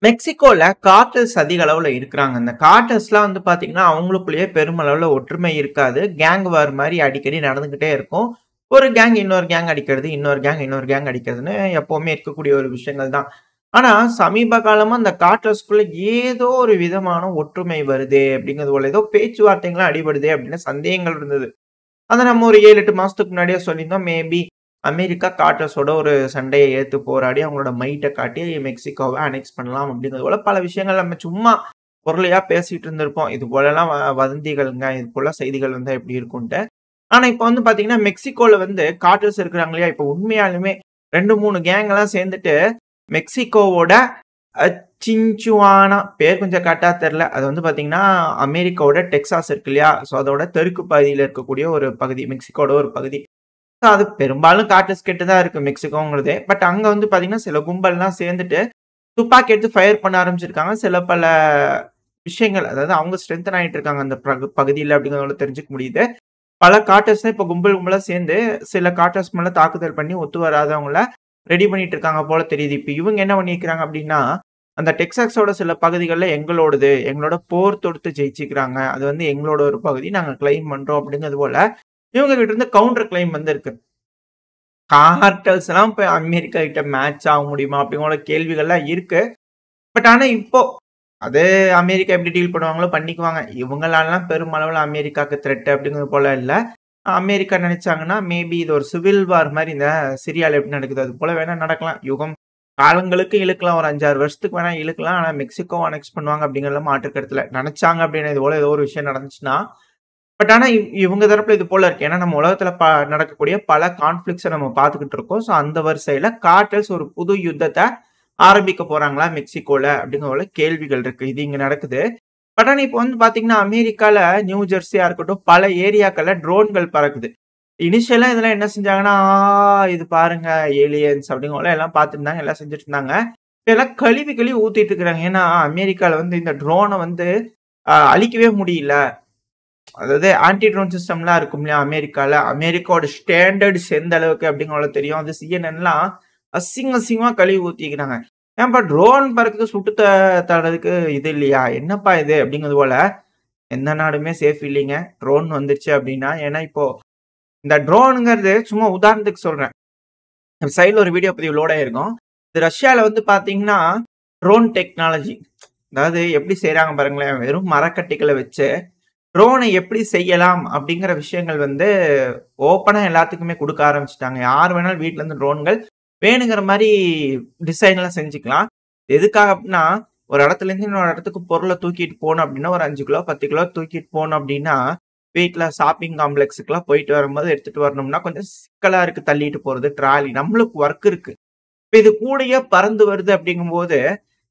மெக்சிகோல கார்ட்டல்ஸ் அதிக அளவுல இருக்கிறாங்க. இந்த கார்ட்டல்ஸ்லாம் வந்து பார்த்தீங்கன்னா, அவங்களுக்குள்ளேயே பெருமளவுல ஒற்றுமை இருக்காது. கேங் வார் மாரி அடிக்கடி நடந்துகிட்டே இருக்கும். ஒரு கேங் இன்னொரு கேங் அடிக்கிறது, இன்னொரு கேங் அடிக்கிறதுன்னு எப்பவுமே இருக்கக்கூடிய ஒரு விஷயங்கள் தான். ஆனா, சமீப காலமா இந்த கார்ட்டல்ஸ்குள்ள ஏதோ ஒரு விதமான ஒற்றுமை வருதே அப்படிங்கிறது போல, ஏதோ பேச்சுவார்த்தைகள்லாம் அடிபடுதே அப்படின்னு சந்தேகங்கள் இருந்தது. அத நம்ம ஒரு 7, 8 மாசத்துக்கு முன்னாடியே சொல்லியிருந்தோம். மேபி அமெரிக்கா கார்ட்டர்ஸோட ஒரு சண்டைய ஏத்து போராடி அவங்களோட மைட்ட காட்டி மெக்சிகோவ அனெக்ஸ் பண்ணலாம் அப்படிங்கிறது போல பல விஷயங்கள் நம்ம சும்மா பொருளையா பேசிட்டு இருந்திருப்போம். இது போலலாம் வதந்திகள்ங்க. இது போல செய்திகள் வந்தா எப்படி இருக்கும்ன்ட்டு. ஆனா இப்ப வந்து பாத்தீங்கன்னா, மெக்சிகோல வந்து கார்ட்டர்ஸ் இருக்கிறாங்க இல்லையா? இப்ப உண்மையாலுமே 2, 3 கேங் எல்லாம் சேர்ந்துட்டு மெக்சிகோவோட அ சின்சுவானா பேர் கொஞ்சம் கரெக்ட்டா தெரியல. அது வந்து பாத்தீங்கன்னா, அமெரிக்காவோட டெக்சாஸ் இருக்கு இல்லையா? ஸோ அதோட தெற்கு பகுதியில இருக்கக்கூடிய ஒரு பகுதி. மெக்சிகோட ஒரு பகுதி. So அது பெரும்பாலும் கார்ட்டர்ஸ் கிட்ட தான் இருக்கு மெக்சிகோங்கிறதே. பட் அங்க வந்து பாத்தீங்கன்னா, சில கும்பல்லாம் சேர்ந்துட்டு துப்பாக்கி எடுத்து ஃபயர் பண்ண ஆரம்பிச்சிருக்காங்க. சில பல விஷயங்கள் அதாவது அவங்க ஸ்ட்ரெங்தன் ஆயிட்டு இருக்காங்க அந்த பகுதியில அப்படிங்கிறத தெரிஞ்சுக்க முடியுது. பல கார்ட்டர்ஸ் தான் இப்ப கும்பல் கும்பலா சேர்ந்து சில கார்ட்டர்ஸ் மேல தாக்குதல் பண்ணி ஒத்து வராதவங்கள ரெடி பண்ணிட்டு இருக்காங்க போல தெரியுது. இப்ப இவங்க என்ன பண்ணியிருக்கிறாங்க அப்படின்னா, அந்த டெக்சாஸோட சில பகுதிகள்ல எங்களோடது, எங்களோட போர் தொடுத்து ஜெயிச்சுக்கிறாங்க. அது வந்து எங்களோட ஒரு பகுதி. நாங்க கிளைம் பண்றோம் அப்படிங்கிறது போல, இவங்க கிட்ட இருந்து கவுண்டர் கிளைம் வந்திருக்கு. கார்ட்டல்ஸ்லாம் போய் அமெரிக்கா கிட்ட மேட்ச் ஆக முடியுமா? அப்படிங்கிற கேள்விகள்லாம் இருக்கு. பட் ஆனா இப்போ அது அமெரிக்கா எப்படி டீல் பண்ணுவாங்களோ பண்ணிக்குவாங்க. இவங்களாலலாம் பெருமளவுல அமெரிக்காக்கு த்ரெட் அப்படிங்கிறது போல இல்ல. அமெரிக்கா நினைச்சாங்கன்னா, மேபி இது ஒரு சிவில் வார் மாரி இந்த சிரியால எப்படி நடக்குது, அது போல வேணா நடக்கலாம். காலங்களுக்கு இழுக்கலாம். ஒரு 5, 6 வருஷத்துக்கு வேணா இழுக்கலாம். ஆனா மெக்சிகோ அனெக்ஸ் பண்ணுவாங்க அப்படிங்கிறதுல மாற்று கருத்து இல்ல. நெனச்சாங்க அப்படின்னா இது போல ஏதோ ஒரு விஷயம் நடந்துச்சுன்னா, பட் ஆனா இவங்க தரப்புல இது போல இருக்கு. ஏன்னா நம்ம உலகத்துல நடக்கக்கூடிய பல கான்ஃப்ளிக்ட்ஸ நம்ம பார்த்துக்கிட்டு இருக்கோம். ஸோ அந்த வரிசையில கார்ட்டல்ஸ் ஒரு புது யுத்தத்த ஆரம்பிக்க போறாங்களா மெக்சிகோல அப்படிங்கிற போல கேள்விகள் இருக்கு. இது இங்க நடக்குது. பட் ஆனா இப்ப வந்து பாத்தீங்கன்னா, அமெரிக்கால நியூ ஜெர்சியா இருக்கட்டும், பல ஏரியாக்கள்ல ட்ரோன்கள் பறக்குது. இனிஷியலா இதெல்லாம் என்ன செஞ்சாங்கன்னா, இது பாருங்க ஏலியன்ஸ் அப்படிங்கிற போல எல்லாம் பார்த்துருந்தாங்க. எல்லாம் செஞ்சுட்டு இருந்தாங்க. இதெல்லாம் கழுவி கழுவி ஊத்திட்டு இருக்கிறாங்க. ஏன்னா, அமெரிக்கால வந்து இந்த ட்ரோன வந்து அழிக்கவே முடியல. அதாவது ஆன்டி ட்ரோன் சிஸ்டம்லாம் இருக்கும் இல்லையா அமெரிக்கால. அமெரிக்காவோட ஸ்டாண்டர்ட்ஸ் எந்த அளவுக்கு அப்படிங்கிறது தெரியும். அது சிஎன்என்லாம் அசிங்கமா கழுவி ஊத்திக்கிறாங்க. ஏன்பா ட்ரோன் பறக்குது சுட்டு தர்றதுக்கு இது இல்லையா? என்னப்பா இது? அப்படிங்கிறது போல எந்த நாடுமே சேஃப் இல்லைங்க. ட்ரோன் வந்துருச்சு அப்படின்னா. ஏன்னா இப்போ இந்த ட்ரோனுங்கிறது சும்மா உதாரணத்துக்கு சொல்றேன். சைடுல ஒரு வீடியோ பதிவு லோட் ஆயிருக்கும். இது ரஷ்யால வந்து பார்த்தீங்கன்னா, ட்ரோன் டெக்னாலஜி அதாவது எப்படி செய்றாங்க பாருங்களேன். வெறும் மரக்கட்டைகள வச்சு ட்ரோனை எப்படி செய்யலாம் அப்படிங்கிற விஷயங்கள் வந்து ஓப்பனா எல்லாத்துக்குமே குடுக்க ஆரம்பிச்சுட்டாங்க. யார் வேணாலும் வீட்ல இருந்து ட்ரோன்கள் வேணுங்கிற மாரி டிசைன்லாம் செஞ்சுக்கலாம். எதுக்காக அப்டின்னா, ஒரு இடத்துல இருந்து இன்னொரு இடத்துக்கு பொருள தூக்கிட்டு போணும் அப்டின்னா, ஒரு 5 கிலோ, 10 கிலோ தூக்கிட்டு போணும் அப்டின்னா, வீட்ல ஷாப்பிங் காம்ப்ளெக்ஸ்க்குலாம் போயிட்டு வரும்போது எடுத்துட்டு வரணும்னா, கொஞ்சம் சிக்கலா இருக்கு தள்ளிட்டு போறது, ட்ராலி. நம்மளுக்கு ஒர்க் இருக்கு. இப்ப இது கூடயே பறந்து வருது அப்டிங்கும்போது,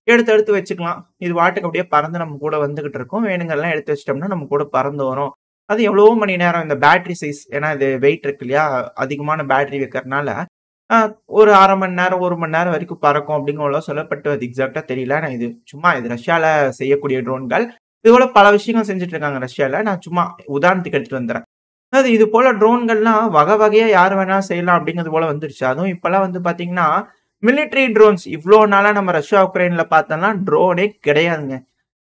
எடுத்து எடுத்து வச்சுக்கலாம். இது பாட்டுக்கு அப்படியே பறந்து நம்ம கூட வந்துகிட்டு இருக்கும். வேணுங்கிறதெல்லாம் எடுத்து வச்சுட்டோம்னா, நம்ம கூட பறந்து வரும். அது எவ்வளவோ மணி நேரம் இந்த பேட்டரி சைஸ் ஏன்னா இது வெயிட் இருக்கு இல்லையா? அதிகமான பேட்டரி வைக்கிறனால, அ ஒரு 1/2 மணி நேரம், 1 மணி நேரம் வரைக்கும் பறக்கும் அப்படிங்கிறதெல்லாம் சொல்லப்பட்டு அது எக்ஸாக்ட்டா தெரியல. ஆனா இது ரஷ்யால செய்யக்கூடிய ட்ரோன்கள். இதுபோல பல விஷயங்கள் செஞ்சுட்டு இருக்காங்க ரஷ்யால. நான் சும்மா உதாரணத்துக்கு எடுத்துட்டு வந்துர்றேன். அதாவது இது போல ட்ரோன்கள்லாம் வகை வகையா யார் வேணாலும் செய்யலாம் அப்படிங்கிறது போல வந்துருச்சு. அதுவும் இப்பலாம் வந்து பார்த்தீங்கன்னா, மிலிட்டரி ட்ரோன்ஸ் இவ்ளோ நாளா நம்ம ரஷ்யா, உக்ரைன்ல பார்த்தோம்னா ட்ரோனே கிடையாதுங்க.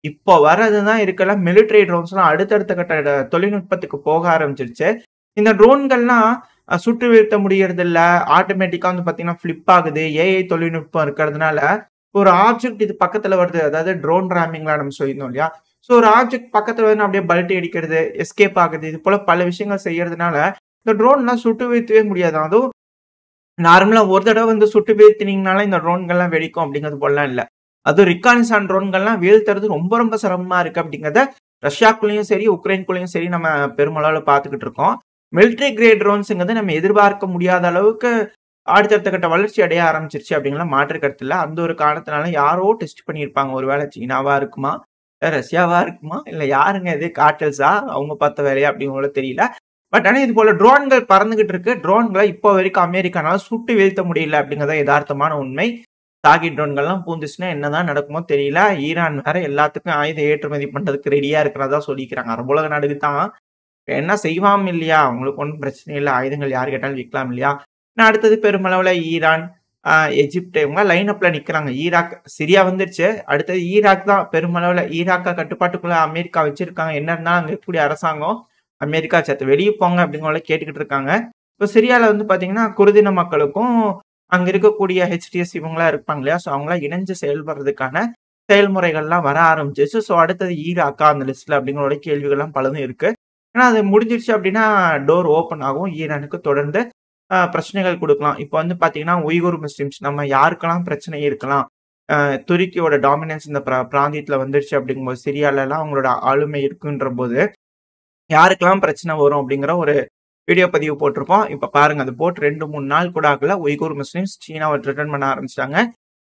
இப்போ வர்றது தான் இருக்கலாம் மிலிட்டரி ட்ரோன்ஸ்லாம் அடுத்தடுத்த கட்ட தொழில்நுட்பத்துக்கு போக ஆரம்பிச்சுருச்சு. இந்த ட்ரோன்கள்லாம் சுட்டு வீழ்த்த முடியறதில்ல. ஆட்டோமேட்டிக்கா வந்து பார்த்தீங்கன்னா, ஃபிளிப் ஆகுது. ஏஐ தொழில்நுட்பம் இருக்கிறதுனால, ஒரு ஆப்ஜெக்ட் இது பக்கத்துல வருது. அதாவது ட்ரோன் ராமிங்லாம் நம்ம சொல்லியிருந்தோம் இல்லையா? ஸோ ஒரு ஆப்ஜெக்ட் பக்கத்துல வந்து அப்படியே பல்டி அடிக்கிறது, எஸ்கேப் ஆகுது. இது போல பல விஷயங்கள் செய்யறதுனால, இந்த ட்ரோன்லாம் சுட்டு வீழ்த்தவே முடியாதாம். அதுவும் நார்மலா ஒரு தடவ வந்து சுட்டு வீழ்த்தினீங்கனாலே இந்த ட்ரோன்கள்லாம் வெடிக்கும் அப்படிங்கிறது போலலாம் இல்ல. அதுவும் ரிக்கானிசான் ட்ரோன்கள்லாம் வீழ்த்துறது ரொம்ப ரொம்ப சிரமமா இருக்கு அப்படிங்கிறத ரஷ்யாக்குள்ளயும் சரி, உக்ரைன்குள்ளயும் சரி நம்ம பெருமளவுல பார்த்துக்கிட்டு இருக்கோம். மிலிட்டரி கிரேட் ட்ரோன்ஸ்ங்கிறது நம்ம எதிர்பார்க்க முடியாத அளவுக்கு அடுத்தடுத்த கட்ட வளர்ச்சி அடைய ஆரம்பிச்சிருச்சு அப்படிங்கிற மாற்று கருத்து இல்ல. அந்த ஒரு காரணத்தினால யாரோ டெஸ்ட் பண்ணியிருப்பாங்க. ஒருவேளை சீனாவா இருக்குமா? இல்ல ரஷ்யாவா இருக்குமா? இல்ல யாருங்க இது கார்ட்டல்ஸா? அவங்க பார்த்த வேலையா? அப்படிங்கிறது தெரியல. பட் ஆனா இது போல ட்ரோன்கள் பறந்துகிட்டு இருக்கு. ட்ரோன்கள இப்போ வரைக்கும் அமெரிக்கானால சுட்டு வீழ்த்த முடியல அப்படிங்கிறது தான் எதார்த்தமான உண்மை. டார்கெட் ட்ரோன்கள்லாம் பூந்துச்சுன்னா என்னதான் நடக்குமோ தெரியல. ஈரான் வேற எல்லாத்துக்கும் ஆயுத ஏற்றுமதி பண்றதுக்கு ரெடியா இருக்கிறதா சொல்லிக்கிறாங்க. அரபு உலக நாடுக்கு தான் என்ன செய்வாம் இல்லையா? அவங்களுக்கு ஒண்ணும் பிரச்சனை இல்ல. ஆயுதங்கள் யார் கேட்டாலும் விக்கலாம் இல்லையா? அடுத்தது பெருமளவுல ஈரான், எஜிப்ட் இவங்க லைன் அப்ல நிக்கிறாங்க. ஈராக், சிரியா வந்துருச்சு. அடுத்தது ஈராக் தான் பெருமளவுல ஈராக்க கட்டுப்பாட்டுக்குள்ள அமெரிக்கா வச்சிருக்காங்க. என்ன இருந்தாலும் அங்க இருக்கக்கூடிய அரசாங்கம் அமெரிக்கா சத்து வெளிய போங்க அப்படிங்கிற கேட்டுக்கிட்டு இருக்காங்க. இப்ப சிரியால வந்து பாத்தீங்கன்னா, குர்தின மக்களுக்கும் அங்க இருக்கக்கூடிய ஹெச்டிஎஸ் இவங்கலாம் இருப்பாங்க இல்லையா? ஸோ அவங்கலாம் இணைஞ்சு செயல்படுறதுக்கான செயல்முறைகள்லாம் வர ஆரம்பிச்சுருச்சு. ஸோ அடுத்தது ஈராக்கா அந்த லிஸ்ட்ல அப்படிங்கிற கேள்விகள்லாம் பலதும் இருக்கு. ஏன்னா அது முடிஞ்சிருச்சு அப்படின்னா டோர் ஓப்பன் ஆகும். ஈரானுக்கு தொடர்ந்து பிரச்சனைகள் குடுக்கலாம். இப்ப வந்து பாத்தீங்கன்னா, உய்குர் முஸ்லிம்ஸ் நம்ம யாருக்கெல்லாம் பிரச்சனை இருக்கலாம். துருக்கியோட டாமினன்ஸ் இந்த பிராந்தியத்துல வந்துருச்சு அப்படிங்கும்போது, சிரியாலலாம் அவங்களோட ஆளுமை இருக்குன்றபோது, யாருக்கெல்லாம் பிரச்சனை வரும் அப்படிங்கிற ஒரு வீடியோ பதிவு போட்டிருப்போம். இப்ப பாருங்க அது போட்டு 2, 3 நாள் கூட ஆகல. உய்குர் முஸ்லிம்ஸ் சீனாவ த்ரெட்டன் பண்ண ஆரம்பிச்சுட்டாங்க.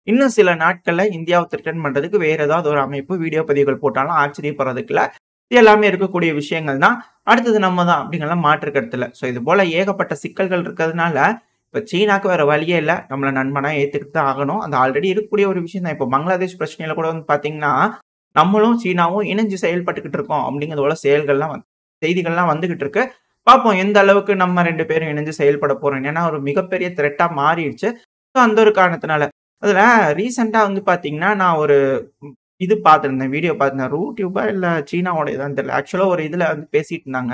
இன்னும் சில நாட்கள்ல இந்தியாவ த்ரெட்டன் பண்றதுக்கு வேற ஏதாவது ஒரு அமைப்பு வீடியோ பதிவுகள் போட்டாலும் ஆச்சரியப்படுறதுக்கு இல்ல. இது எல்லாமே இருக்கக்கூடிய விஷயங்கள் தான். அடுத்தது நம்ம தான் அப்படிங்கலாம் மாற்று கருத்து இல்ல. ஸோ இது போல ஏகப்பட்ட சிக்கல்கள் இருக்கிறதுனால, இப்ப சீனாக்கு வேற வழியே இல்ல. நம்மள நண்பனா ஏத்துக்கிட்டு தான் ஆகணும். அது ஆல்ரெடி இருக்கக்கூடிய ஒரு விஷயம் தான். இப்ப பங்களாதேஷ் பிரச்சனையில கூட வந்து பாத்தீங்கன்னா, நம்மளும் சீனாவும் இணைஞ்சு செயல்பட்டுக்கிட்டு இருக்கோம் அப்படிங்கிறது போல செய்திகள்லாம் வந்துகிட்டு இருக்கு. பார்ப்போம் எந்த அளவுக்கு நம்ம 2 பேரும் இணைஞ்சு செயல்பட போறோம். ஏன்னா ஒரு மிகப்பெரிய த்ரெட்டா மாறிடுச்சு. ஸோ அந்த ஒரு காரணத்தினால. அதுல ரீசென்ட்டா வந்து பாத்தீங்கன்னா, நான் ஒரு இது பார்த்திருந்தேன். வீடியோ பார்த்திருந்தேன். ரூட்யூபா இல்ல சீனாவோடதான்னு தெரியல. ஆக்சுவலா ஒரு இதுல வந்து பேசிட்டு இருந்தாங்க.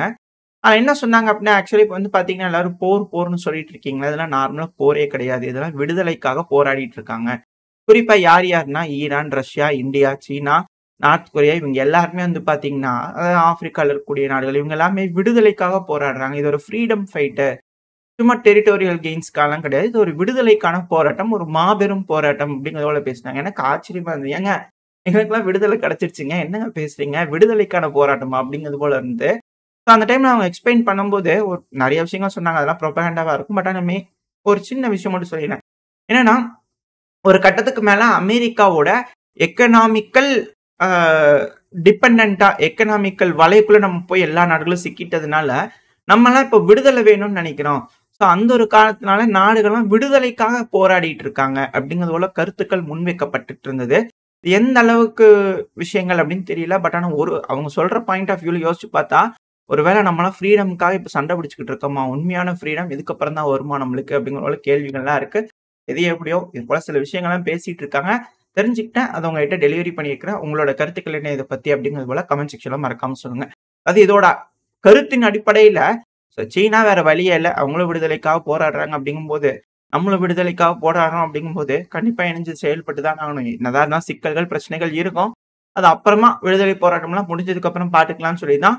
என்ன சொன்னாங்க அப்படின்னா, ஆக்சுவலி இப்ப வந்து பாத்தீங்கன்னா, எல்லாரும் போர்ன்னு சொல்லிட்டு இருக்கீங்களா? இதெல்லாம் நார்மலா போரே கிடையாது. இதெல்லாம் விடுதலைக்காக போராடிட்டு இருக்காங்க. குறிப்பா யார் யாருன்னா, ஈரான், ரஷ்யா, இந்தியா, சீனா, நார்த் கொரியா இவங்க எல்லாருமே வந்து பாத்தீங்கன்னா, ஆப்பிரிக்கால இருக்கக்கூடிய நாடுகள் இவங்க எல்லாமே விடுதலைக்காக போராடுறாங்க. இது ஒரு ஃப்ரீடம் ஃபைட்டு. சும்மா டெரிட்டோரியல் கெயின்ஸ்க்காலாம் கிடையாது. இது ஒரு விடுதலைக்கான போராட்டம். ஒரு மாபெரும் போராட்டம் அப்படிங்கிறத போல பேசினாங்க. எனக்கு ஆச்சரியமா இருந்தது. ஏங்க எங்களுக்கெல்லாம் விடுதலை கிடைச்சிருச்சுங்க. என்னங்க பேசுறீங்க? விடுதலைக்கான போராட்டமா? அப்படிங்கிறது போல இருந்து. ஸோ அந்த டைம்ல அவங்க எக்ஸ்பிளைன் பண்ணும்போது, ஒரு நெறைய விஷயங்கள் சொன்னாங்க. அதெல்லாம் ப்ரொபகண்டாவா இருக்கும். பட் ஆனா ஒரு சின்ன விஷயம் மட்டும் சொல்லிறேன். என்னன்னா, ஒரு கட்டத்துக்கு மேல அமெரிக்காவோட எக்கனாமிக்கல் அ டிபெண்டன்ட்டா எக்கனாமிக்கல் வலைக்குள்ள நம்ம போய் எல்லா நாடுகளும் சிக்கிட்டதுனால, நம்மலாம் இப்ப விடுதலை வேணும்னு நெனைக்கிறோம். ஸோ அந்த ஒரு காரணத்தினால நாடுகள்லாம் விடுதலைக்காக போராடிட்டு இருக்காங்க. அப்படிங்கிறது போல கருத்துக்கள் முன்வைக்கப்பட்டுட்டு இருந்தது. எந்த அளவுக்கு விஷயங்கள் அப்படின்னு தெரியல. பட் ஆனா அவங்க சொல்ற பாயிண்ட் ஆஃப் வியூல யோசிச்சு பார்த்தா, ஒருவேளை நம்மலாம் ஃப்ரீடம்க்காக இப்ப சண்டை பிடிச்சுக்கிட்டு இருக்கோமா? உண்மையான ஃப்ரீடம் இதுக்கப்புறம் தான் வருமா நம்மளுக்கு? அப்படிங்கிற போல கேள்விகள்லாம் இருக்கு. எது எப்படியோ இது போல சில விஷயங்கள்லாம் பேசிட்டு இருக்காங்க. தெரிஞ்சுக்கிட்டேன். அத உங்ககிட்ட டெலிவரி பண்ணியிருக்கிறேன். உங்களோட கருத்துக்கள் என்ன இத பத்தி அப்படிங்கிறது போல கமெண்ட் செக்ஷன்ல மறக்காம சொல்லுங்க. அது இதோட கருத்தின் அடிப்படையில சீனா வேற வழியே இல்ல. அவங்களும் விடுதலைக்காக போராடுறாங்க அப்படிங்கும்போது, நம்மளும் விடுதலைக்காக போராடுறோம் அப்படிங்கும்போது, கண்டிப்பா இணைஞ்சு செயல்பட்டு தான் ஆகணும். என்னதான் இருந்தாலும் சிக்கல்கள், பிரச்சனைகள் இருக்கும். அது அப்புறமா விடுதலை போராட்டம்லாம் முடிஞ்சதுக்கு அப்புறம் பார்த்துக்கலாம்னு சொல்லி தான்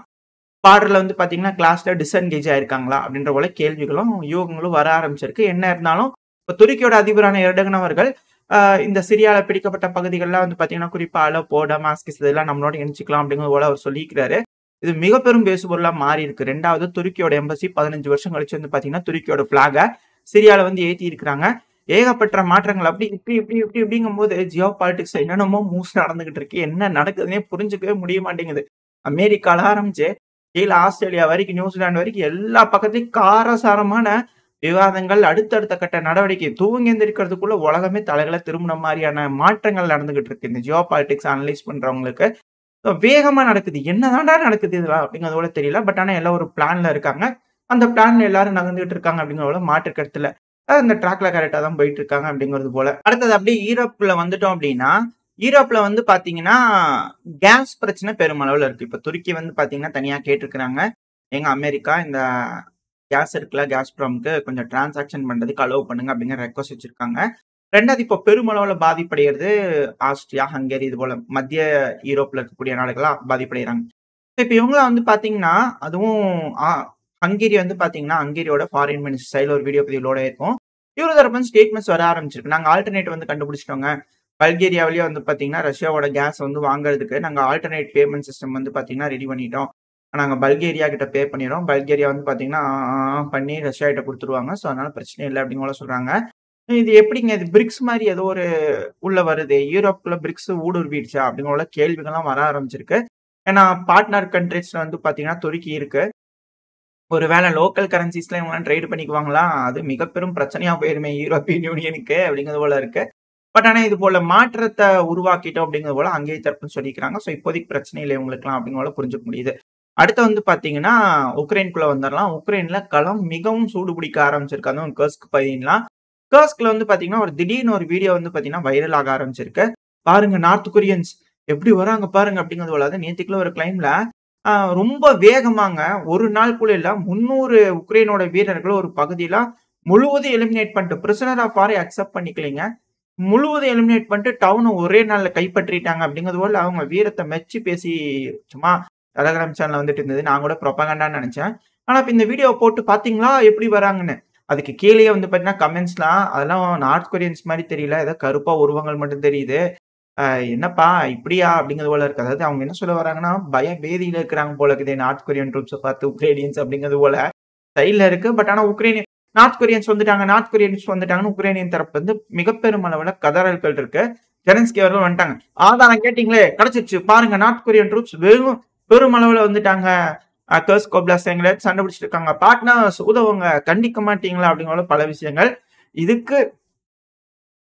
பார்டர்ல வந்து பார்த்தீங்கன்னா, கிளாஸ்ல டிஸ்என்கேஜ் ஆயிருக்காங்களா? அப்படின்ற போல கேள்விகளும், யூகங்களும் வர ஆரம்பிச்சிருக்கு. என்ன இருந்தாலும், இப்ப துருக்கியோட அதிபரான எர்டகன் அவர்கள், இந்த சிரியால பிடிக்கப்பட்ட பகுதிகள்லாம் வந்து பார்த்தீங்கன்னா, குறிப்பா அலப்போ, டமாஸ்கஸ் இதெல்லாம் நம்மளோட இணைச்சுக்கலாம் அப்படிங்கிறது போல அவர் சொல்லியிருக்கிறாரு. இது மிக பெரும் பேசுபொருளா மாறி இருக்கு. 2வது துருக்கியோட எம்பசி 15 வருஷம் கழிச்சு வந்து பார்த்தீங்கன்னா, துருக்கியோட ஃபிளாக சிரியால வந்து ஏத்தி இருக்கிறாங்க. ஏகப்பட்ட மாற்றங்கள் அப்படி இப்படிங்கும்போது ஜியோ பாலிடிக்ஸ்ல என்னென்னமோ மூவ்ஸ் நடந்துகிட்டு இருக்கு. என்ன நடக்குதுன்னே புரிஞ்சுக்கவே முடிய மாட்டேங்குது. அமெரிக்கால ஆரம்பிச்சு கீழ ஆஸ்திரேலியா வரைக்கும், நியூசிலாந்து வரைக்கும் எல்லா பக்கத்துலயும் காரசாரமான விவாதங்கள், அடுத்தடுத்த கட்ட நடவடிக்கை. தூங்கி எந்திரிக்கிறதுக்குள்ள உலகமே தலைகீழா திரும்புன மாரியான மாற்றங்கள் நடந்துகிட்டு இருக்கு. இந்த ஜியோ பாலிடிக்ஸ் அனலைஸ் பண்றவங்களுக்கு. வேகமா நடக்குது. என்னதான்டா நடக்குது இதெல்லாம் அப்படிங்கிறது போல தெரியல. பட் ஆனா எல்லாம் ஒரு பிளான்ல இருக்காங்க. அந்த பிளான்ல எல்லாரும் நகர்ந்துகிட்டு இருக்காங்க அப்படிங்கிறது போல மாற்று கருத்து இல்ல. அந்த ட்ராக்ல கரெக்ட்டா தான் போயிட்டு இருக்காங்க அப்படிங்கிறது போல. அடுத்தது அப்படியே ஈரோப்ல வந்துட்டோம் அப்படின்னா, ஈரோப்ல வந்து பார்த்தீங்கன்னா, கேஸ் பிரச்சனை பெருமளவுல இருக்கு. இப்ப துருக்கி வந்து பார்த்தீங்கன்னா, தனியா கேட்டிருக்கிறாங்க. எங்க அமெரிக்கா இந்த கேஸ் இருக்குல்ல, Gazpromக்கு கொஞ்சம் டிரான்சாக்ஷன் பண்றதுக்கு அலோவ் பண்ணுங்க அப்படிங்கிற ரெக்வெஸ்ட் வச்சிருக்காங்க. 2வது இப்போ பெருமளவுல பாதிப்படைகிறது ஆஸ்ட்ரியா, ஹங்கேரி இது போல மத்திய ஈரோப்ல இருக்கக்கூடிய நாடுகளா பாதிப்படைகிறாங்க. இப்ப இவங்கலாம் வந்து பார்த்தீங்கன்னா, அதுவும் ஆ ஹங்கேரி வந்து பார்த்தீங்கன்னா, ஹங்கேரியோட ஃபாரின் மினிஸ்டர் சைடுல ஒரு வீடியோ பதிவு லோட் ஆயிருக்கும். இவரு தரப்பு ஸ்டேட்மெண்ட்ஸ் வர ஆரம்பிச்சிருக்கு. நாங்க ஆல்டர்னேட் வந்து கண்டுபிடிச்சிட்டோங்க. பல்கேரியாவிலேயே வந்து பார்த்தீங்கன்னா, ரஷ்யாவோட கேஸ் வந்து வாங்குறதுக்கு நாங்க ஆல்டர்னேட் பேமெண்ட் சிஸ்டம் வந்து பார்த்தீங்கன்னா, ரெடி பண்ணிட்டோம். நாங்க பல்கேரியா கிட்ட பே பண்ணிறோம். பல்கேரியா வந்து பார்த்தீங்கன்னா, பண்ணி ரஷ்யா கிட்ட குடுத்துருவாங்க. ஸோ அதனால பிரச்சனை இல்ல அப்படிங்கிற போல சொல்றாங்க. இது எப்படிங்க இது பிரிக்ஸ் மாரி ஏதோ ஒரு உள்ள வருதே. யூரோப்குள்ள பிரிக்ஸ் ஊடுருவிடுச்சா? அப்படிங்கிற போல கேள்விகள்லாம் வர ஆரம்பிச்சிருக்கு. ஏன்னா பார்ட்னர் கண்ட்ரீஸ்ல வந்து பார்த்தீங்கன்னா, துருக்கி இருக்கு. ஒரு வேளை லோக்கல் கரன்சிஸ்ல இவங்கலாம் ட்ரேட் பண்ணிக்குவாங்களா? அது மிக பெரும் பிரச்சனையா போயிருமே யூரோப்பியன் யூனியனுக்கு அப்படிங்கிறது போல இருக்கு. பட் ஆனா இது போல மாற்றத்த உருவாக்கிட்டோம் அப்படிங்கிறது போல அங்கேயே தரப்புன்னு சொல்லிக்கிறாங்க. ஸோ இப்போதைக்கு பிரச்சனை இல்லை இவங்களுக்குலாம் அப்படிங்கிற போல புரிஞ்சுக்க முடியுது. அடுத்து வந்து பார்த்தீங்கன்னா, உக்ரைன்குள்ள வந்துரலாம். உக்ரைன்ல களம் மிகவும் சூடு பிடிக்க ஆரம்பிச்சிருக்கு. அதுவும் கர்ஸ்க் பகுதிலாம். கர்ஸ்க்ல வந்து பாத்தீங்கன்னா, ஒரு திடீர்னு ஒரு வீடியோ வந்து பாத்தீங்கன்னா, வைரல் ஆக ஆரம்பிச்சிருக்கு. பாருங்க நார்த் கொரியன்ஸ் எப்படி வராங்க பாருங்க அப்படிங்கிறது போல. நேத்திக்குள்ள ஒரு கிளைம்ல அ ரொம்ப வேகமாங்க ஒரு நாள் கூட இல்ல 300 உக்ரைனோட வீரர்கள் ஒரு பகுதியில முழுவதும் எலிமினேட் பண்ணிட்டு பிரிசனர் ஆஃப் வார அக்செப்ட் பண்ணிக்கலைங்க. முழுவதும் எலிமினேட் பண்ணிட்டு டவுன ஒரே நாள்ல கைப்பற்றிட்டாங்க அப்படிங்கிறது போல அவங்க வீரத்த மெச்சு பேசி சும்மா டெலகிராம் சேனல்ல வந்துட்டு இருந்தது. நான் கூட புரோபகண்டான்னு நெனச்சேன். ஆனா இப்ப இந்த வீடியோவ போட்டு பாத்தீங்களா எப்படி வராங்கன்னு. அதுக்கு கீழயே வந்து பாத்தீங்கன்னா கமெண்ட்ஸ்லாம் அதெல்லாம் நார்த் கொரியன்ஸ் மாரி தெரியல. ஏதோ கருப்பா உருவங்கள் மட்டும் தெரியுது. அ என்னப்பா இப்படியா? அப்படிங்கிறது போல இருக்கு. அதாவது அவங்க என்ன சொல்ல வராங்கன்னா, பய பேதியில இருக்கிறாங்க போல இருக்குதே நார்த் கொரியன் ட்ரூப்ஸ பார்த்து உக்ரைனியன்ஸ் அப்படிங்கிறது போல ஸ்டைல்ல இருக்கு. பட் ஆனா நார்த் கொரியன்ஸ் வந்துட்டாங்க, நார்த் கொரியன்ஸ் வந்துட்டாங்கன்னு உக்ரைனியன் தரப்புல இருந்து மிக பெரும் அளவுல கதறல்கள் இருக்கு. ஜெலன்ஸ்கி அவர்கள் வந்துட்டாங்க. ஆதாரம் கேட்டீங்களே கிடைச்சிருச்சு. பாருங்க நார்த் கொரியன் ட்ரூப்ஸ் வெறும் பெரும் அளவுல வந்துட்டாங்க. கர்ஸ்க் ஓப்லாஸ்ட் எங்கள சண்டை பிடிச்சிட்டு இருக்காங்க. பார்ட்னர்ஸ் உதவுங்க. கண்டிக்க மாட்டீங்களா? அப்படிங்கிற பல விஷயங்கள். இதுக்கு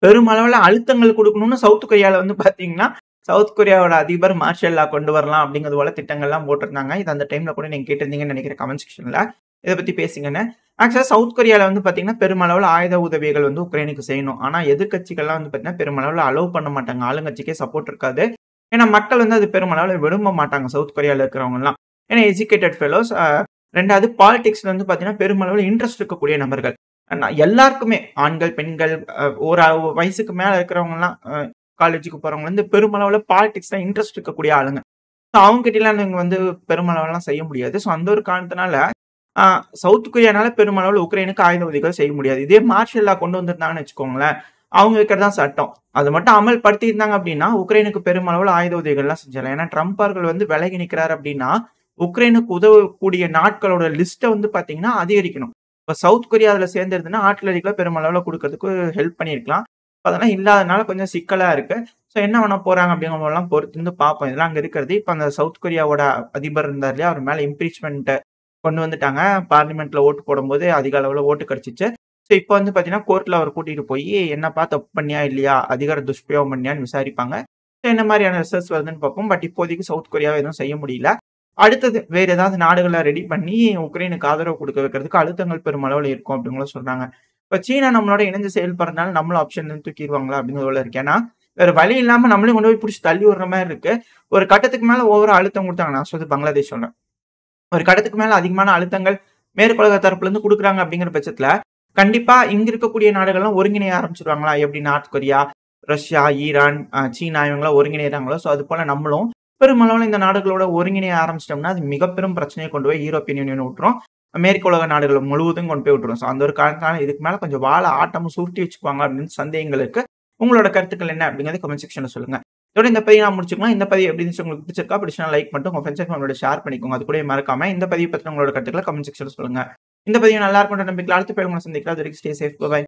பெருமளவுல அழுத்தங்கள் குடுக்கணும்னு சவுத் கொரியால வந்து பார்த்தீங்கன்னா, சவுத் கொரியாவோட அதிபர் மார்ஷல் லா கொண்டு வரலாம் அப்படிங்கிறது போல திட்டங்கள்லாம் போட்டிருந்தாங்க. இது அந்த டைம்ல கூட நீங்க கேட்டிருந்தீங்கன்னு நெனைக்கிறேன் கமெண்ட் செக்ஷன்ல. இத பத்தி பேசுங்கன்னு. ஆக்சுவலா சவுத் கொரியால வந்து பார்த்தீங்கன்னா, பெருமளவுல ஆயுத உதவிகள் வந்து உக்ரைனுக்கு செய்யணும். ஆனா எதிர்க்கட்சிகள்லாம் வந்து பார்த்தீங்கன்னா, பெருமளவுல அலோவ் பண்ண மாட்டாங்க. ஆளுங்கட்சிக்கே சப்போர்ட் இருக்காது. ஏன்னா மக்கள் வந்து அது பெருமளவுல விரும்ப மாட்டாங்க சவுத் கொரியால இருக்கிறவங்கலாம். ஏன்னா எஜுகேட்டட் ஃபெலோஸ் 2வது பாலிடிக்ஸ்ல வந்து பார்த்தீங்கன்னா, பெருமளவுல இன்ட்ரெஸ்ட் இருக்கக்கூடிய நபர்கள். எல்லாருக்குமே ஆண்கள், பெண்கள் ஒரு வயசுக்கு மேல இருக்கிறவங்கலாம் காலேஜுக்கு போறவங்க வந்து பெருமளவுல பாலிடிக்ஸ்ல இன்ட்ரெஸ்ட் இருக்கக்கூடிய ஆளுங்க. ஸோ அவங்க கிட்டலாம் நீங்க வந்து பெருமளவுலாம் செய்ய முடியாது. ஸோ அந்த ஒரு காரணத்தினால அ சவுத் கொரியானால பெருமளவுல உக்ரைனுக்கு ஆயுத உதவிகள் செய்ய முடியாது. இதே மார்ஷல் லா கொண்டு வந்திருந்தாங்கன்னு வச்சுக்கோங்களேன், அவங்க வைக்கிறது தான் சட்டம். அத மட்டும் அமல்படுத்தியிருந்தாங்க அப்படின்னா, உக்ரைனுக்கு பெருமளவுல ஆயுத உதவிகள்லாம் செஞ்சிடலாம். ஏன்னா ட்ரம்ப் அவர்கள் வந்து விலகி நிற்கிறார் அப்படின்னா, உக்ரைனுக்கு உதவக்கூடிய நாட்களோட லிஸ்ட்ட வந்து பார்த்தீங்கன்னா அதிகரிக்கணும். இப்ப சவுத் கொரியா அதுல சேர்ந்திருந்ததுன்னா, ஆர்ட்டிலரிக்குலாம் பெருமளவுல குடுக்கறதுக்கு ஹெல்ப் பண்ணியிருக்கலாம். அதெல்லாம் இல்லாதனால கொஞ்சம் சிக்கலா இருக்கு. ஸோ என்ன பண்ண போறாங்க அப்படிங்கிறதெல்லாம் பொறுத்து இருந்து பார்ப்போம். இதெல்லாம் அங்க இருக்கிறது. இப்ப அந்த சவுத் கொரியாவோட அதிபர் இருந்தார் இல்லையா? அவர் மேல இம்பீச்மென்ட் கொண்டு வந்துட்டாங்க. பார்லிமென்ட்ல ஓட்டு போடும்போது அதிக அளவுல ஓட்டு கிடைச்சுச்சு. ஸோ இப்ப வந்து பார்த்தீங்கன்னா, கோர்ட்ல அவர கூட்டிட்டு போயி என்னப்பா தப்பு பண்ணியா? இல்லையா? அதிகார துஷ்பிரயோகம் பண்ணியான்னு விசாரிப்பாங்க. ஸோ என்ன மாரியான ரிசல்ட்ஸ் வருதுன்னு பார்ப்போம். பட் இப்போதைக்கு சவுத் கொரியாவ எதுவும் செய்ய முடியல. அடுத்தது வேற ஏதாவது நாடுகள ரெடி பண்ணி உக்ரைனுக்கு ஆதரவு குடுக்க வைக்கிறதுக்கு அழுத்தங்கள் பெருமளவுல இருக்கும் அப்படின்னும் சொல்றாங்க. இப்ப சீனா நம்மளோட இணைஞ்சு செயல்படுறதுனால நம்மளும் ஆப்ஷன்ல இருந்து தூக்கிருவாங்களா அப்படிங்கிறது போல இருக்கு. ஏன்னா, வேற வழி இல்லாம நம்மளையும் கொண்டு போய் புடிச்சு தள்ளி விடுற மாரி இருக்கு. ஒரு கட்டத்துக்கு மேல ஓவரா அழுத்தம் குடுத்தாங்க. நான் சொல்றது பங்களாதேஷ் சொல்றேன். ஒரு கட்டத்துக்கு மேல அதிகமான அழுத்தங்கள் மேற்குலக தரப்புல இருந்து குடுக்குறாங்க அப்படிங்கிற பட்சத்துல, கண்டிப்பா இங்க இருக்கக்கூடிய நாடுகள்லாம் ஒருங்கிணைய ஆரம்பிச்சுருவாங்களா? எப்படி நார்த் கொரியா, ரஷ்யா, ஈரான், சீனா இவங்கலாம் ஒருங்கிணைறாங்களோ, ஸோ அதுபோல நம்மளும் பெருமளவுல இந்த நாடுகளோட ஒருங்கிணைய ஆரம்பிச்சிட்டோம்னா, அது மிக பெரும் பிரச்சனைய கொண்டு போய் யூரோப்பியன் யூனியன் விட்டுரும். மேற்கு உலக நாடுகள் முழுவதும் கொண்டு போய் விட்டுரும். ஸோ அந்த ஒரு காரணத்தினால இதுக்கு மேல கொஞ்சம் வாழ ஆட்டமும் சுருட்டி வச்சுக்குவாங்க அப்படின்னு சந்தேகங்கள் இருக்கு. உங்களோட கருத்துக்கள் என்ன அப்படிங்கிறத கமெண்ட் செக்ஷன்ல சொல்லுங்க. இதோட இந்த பதிவு நான் முடிச்சுக்கலாம். இந்த பதிவு எப்படி இருந்துச்சு உங்களுக்கு பிடிச்சிருக்கா? பிடிச்சா லைக் மட்டும் உங்க ஃப்ரெண்ட்ஸ் அண்ட் ஃபேமிலியோட ஷேர் பண்ணிக்கோங்க. அது கூடவே மறக்காம இந்த பதிவு பத்தின உங்களோட கருத்துக்கள கமெண்ட் செக்ஷன்ல சொல்லுங்க. இந்த பதிவு நல்லா இருக்கும்ன்ற நம்பிக்கையில அடுத்த பதிவுல உங்கள சந்திக்கிறேன். அது வரைக்கும் ஸ்டே சேஃப். பை.